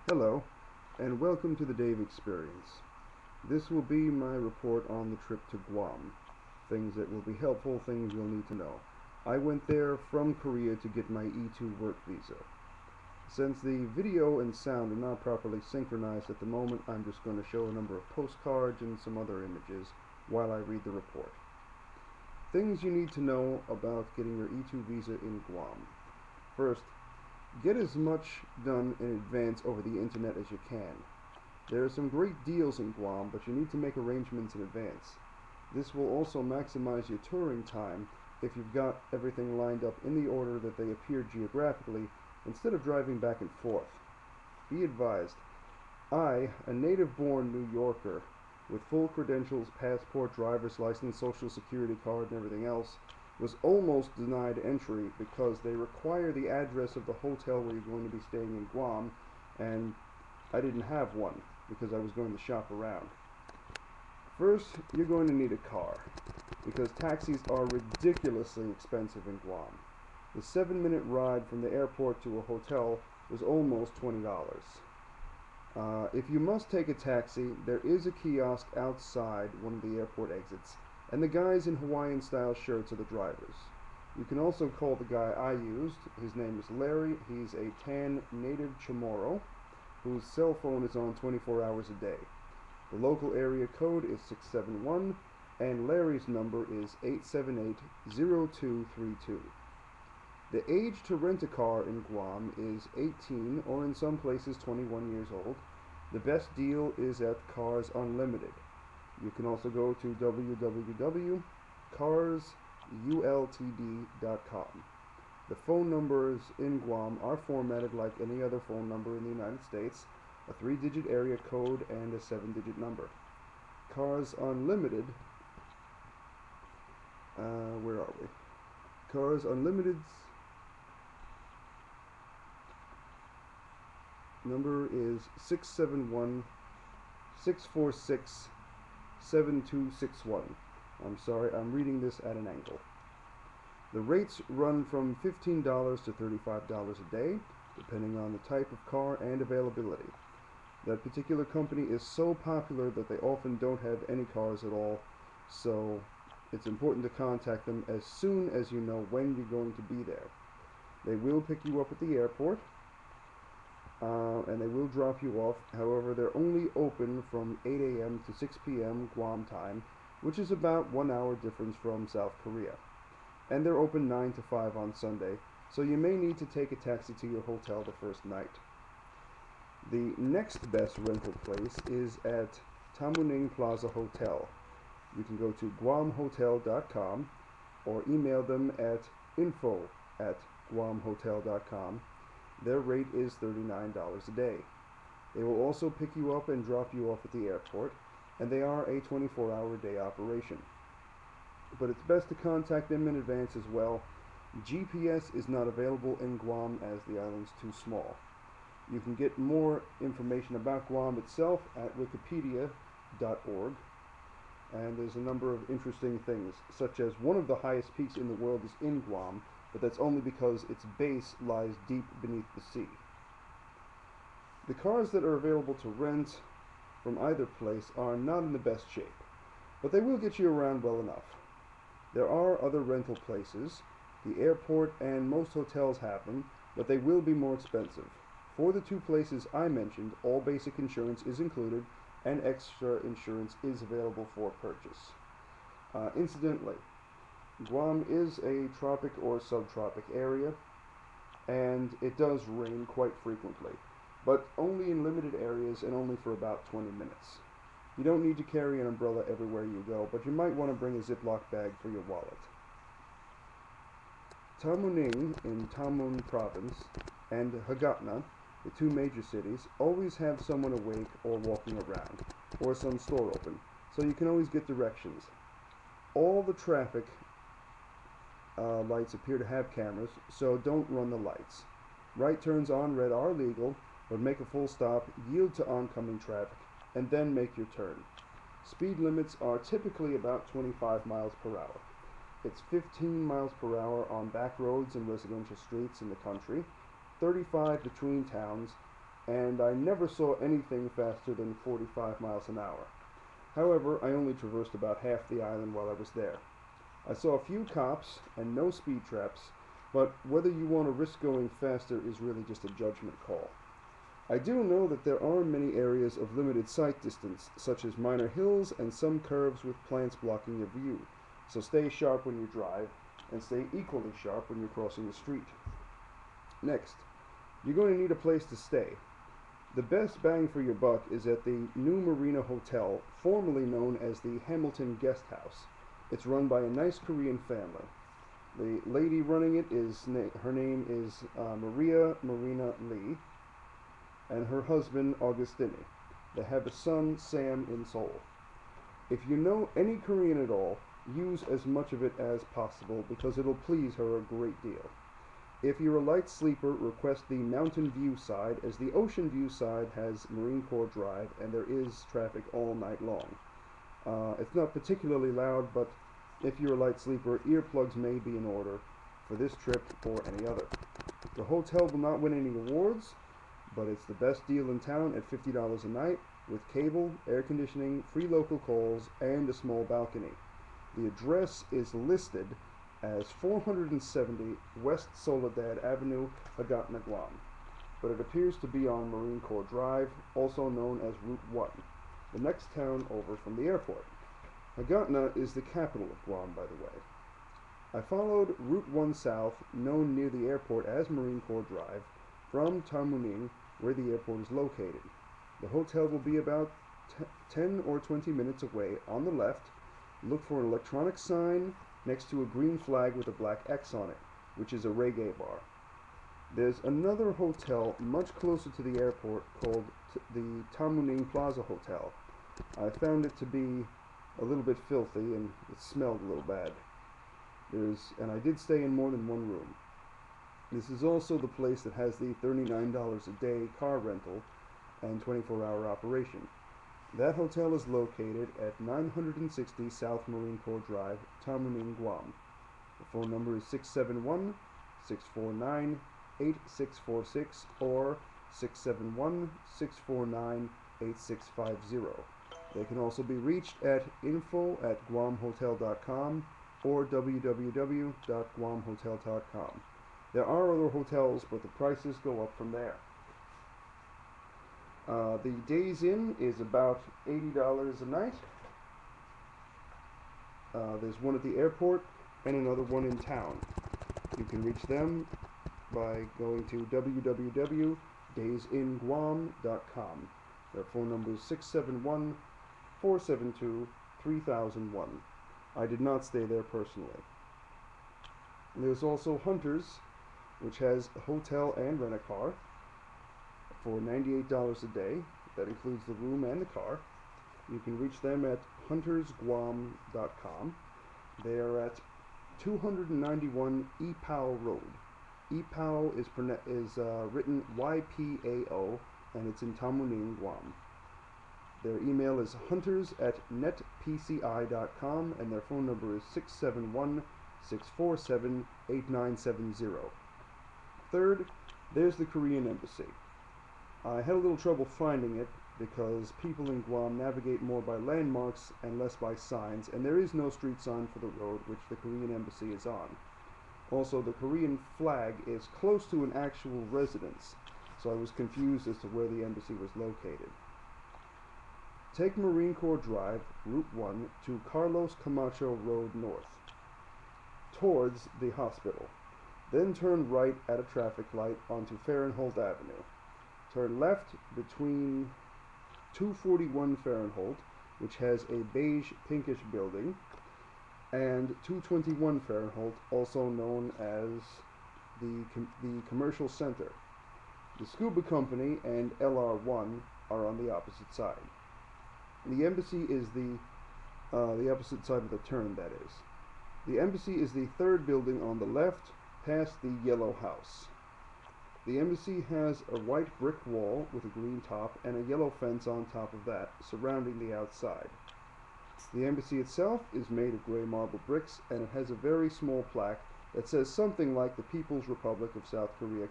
Hello, and welcome to the Dave Experience. This will be my report on the trip to Guam. Things that will be helpful, things you'll need to know. I went there from Korea to get my E2 work visa. Since the video and sound are not properly synchronized at the moment, I'm just going to show a number of postcards and some other images while I read the report. Things you need to know about getting your E2 visa in Guam. First, get as much done in advance over the internet as you can. There are some great deals in Guam, but you need to make arrangements in advance. This will also maximize your touring time if you've got everything lined up in the order that they appear geographically instead of driving back and forth. Be advised, I, a native-born New Yorker with full credentials, passport, driver's license, social security card, and everything else, was almost denied entry because they require the address of the hotel where you're going to be staying in Guam, and I didn't have one because I was going to shop around. First, you're going to need a car because taxis are ridiculously expensive in Guam. The 7-minute ride from the airport to a hotel was almost $20. If you must take a taxi, there is a kiosk outside one of the airport exits, and the guys in Hawaiian-style shirts are the drivers. You can also call the guy I used. His name is Larry. He's a tan native Chamorro whose cell phone is on 24 hours a day. The local area code is 671, and Larry's number is 878-0232. The age to rent a car in Guam is 18, or in some places 21 years old. The best deal is at Cars Unlimited. You can also go to www.carsultd.com. The phone numbers in Guam are formatted like any other phone number in the United States, a 3-digit area code and a 7-digit number. Cars Unlimited, where are we? Cars Unlimited's number is 671-646-7261. I'm sorry, I'm reading this at an angle. The rates run from $15 to $35 a day, depending on the type of car and availability. That particular company is so popular that they often don't have any cars at all, so it's important to contact them as soon as you know when you're going to be there. They will pick you up at the airport, and they will drop you off. However, they're only open from 8 a.m. to 6 p.m. Guam time, which is about 1 hour difference from South Korea. And they're open 9 to 5 on Sunday, so you may need to take a taxi to your hotel the first night. The next best rental place is at Tamuning Plaza Hotel. You can go to guamhotel.com or email them at info@guamhotel.com. Their rate is $39 a day. They will also pick you up and drop you off at the airport, and they are a 24-hour-day operation. But it's best to contact them in advance as well. GPS is not available in Guam as the island's too small. You can get more information about Guam itself at wikipedia.org, and there's a number of interesting things, such as one of the highest peaks in the world is in Guam, but that's only because its base lies deep beneath the sea. The cars that are available to rent from either place are not in the best shape, but they will get you around well enough. There are other rental places. The airport and most hotels have them, but they will be more expensive. For the two places I mentioned, all basic insurance is included, and extra insurance is available for purchase. Incidentally, Guam is a tropic or subtropic area, and it does rain quite frequently, but only in limited areas and only for about 20 minutes. You don't need to carry an umbrella everywhere you go, but you might want to bring a Ziploc bag for your wallet. Tamuning in Tamun Province and Hagatna, the two major cities, always have someone awake or walking around, or some store open, so you can always get directions. All the traffic lights appear to have cameras, so don't run the lights. Right turns on red are legal, but make a full stop, yield to oncoming traffic, and then make your turn. Speed limits are typically about 25 miles per hour. It's 15 miles per hour on back roads and residential streets in the country, 35 between towns, and I never saw anything faster than 45 miles an hour. However, I only traversed about half the island while I was there. I saw a few cops and no speed traps, but whether you want to risk going faster is really just a judgment call. I do know that there are many areas of limited sight distance, such as minor hills and some curves with plants blocking your view, so stay sharp when you drive, and stay equally sharp when you're crossing the street. Next, you're going to need a place to stay. The best bang for your buck is at the New Marina Hotel, formerly known as the Hamilton Guest House. It's run by a nice Korean family. The lady running it her name is Maria Marina Lee, and her husband Augustini. They have a son, Sam, in Seoul. If you know any Korean at all, use as much of it as possible because it'll please her a great deal. If you're a light sleeper, request the Mountain View side, as the Ocean View side has Marine Corps Drive and there is traffic all night long. It's not particularly loud, but if you're a light sleeper, earplugs may be in order for this trip or any other. The hotel will not win any awards, but it's the best deal in town at $50 a night, with cable, air conditioning, free local calls, and a small balcony. The address is listed as 470 West Soledad Avenue, Hagatna, Guam, but it appears to be on Marine Corps Drive, also known as Route 1, the next town over from the airport. Hagatna is the capital of Guam, by the way. I followed Route 1 south, known near the airport as Marine Corps Drive, from Tamuning, where the airport is located. The hotel will be about 10 or 20 minutes away on the left. Look for an electronic sign next to a green flag with a black X on it, which is a reggae bar. There's another hotel much closer to the airport called the Tamuning Plaza Hotel. I found it to be a little bit filthy and it smelled a little bad. And I did stay in more than one room. This is also the place that has the $39 a day car rental and 24-hour operation. That hotel is located at 960 South Marine Corps Drive, Tamuning, Guam. The phone number is 671-649-8646 or 671-649-8650. They can also be reached at info@guamhotel.com or www.guamhotel.com. There are other hotels, but the prices go up from there. The Days Inn is about $80 a night. There's one at the airport and another one in town. You can reach them by going to www.daysinguam.com. Their phone number is 671-472-3001. I did not stay there personally. There's also Hunters, which has a hotel and rent-a-car for $98 a day. That includes the room and the car. You can reach them at huntersguam.com. They are at 291 Epao Road. Epao is written Y-P-A-O, and it's in Tamuning, Guam. Their email is hunters@netpci.com, and their phone number is 671-647-8970. Third, there's the Korean Embassy. I had a little trouble finding it because people in Guam navigate more by landmarks and less by signs, and there is no street sign for the road which the Korean Embassy is on. Also, the Korean flag is close to an actual residence, so I was confused as to where the embassy was located. Take Marine Corps Drive, Route 1, to Carlos Camacho Road North, towards the hospital. Then turn right at a traffic light onto Fahrenholt Avenue. Turn left between 241 Fahrenholt, which has a beige pinkish building, and 221 Fahrenholt, also known as the Commercial Center. The Scuba Company and LR1 are on the opposite side. The embassy is the opposite side of the turn, that is. The embassy is the third building on the left, past the yellow house. The embassy has a white brick wall with a green top and a yellow fence on top of that, surrounding the outside. The embassy itself is made of gray marble bricks, and it has a very small plaque that says something like the People's Republic of South Korea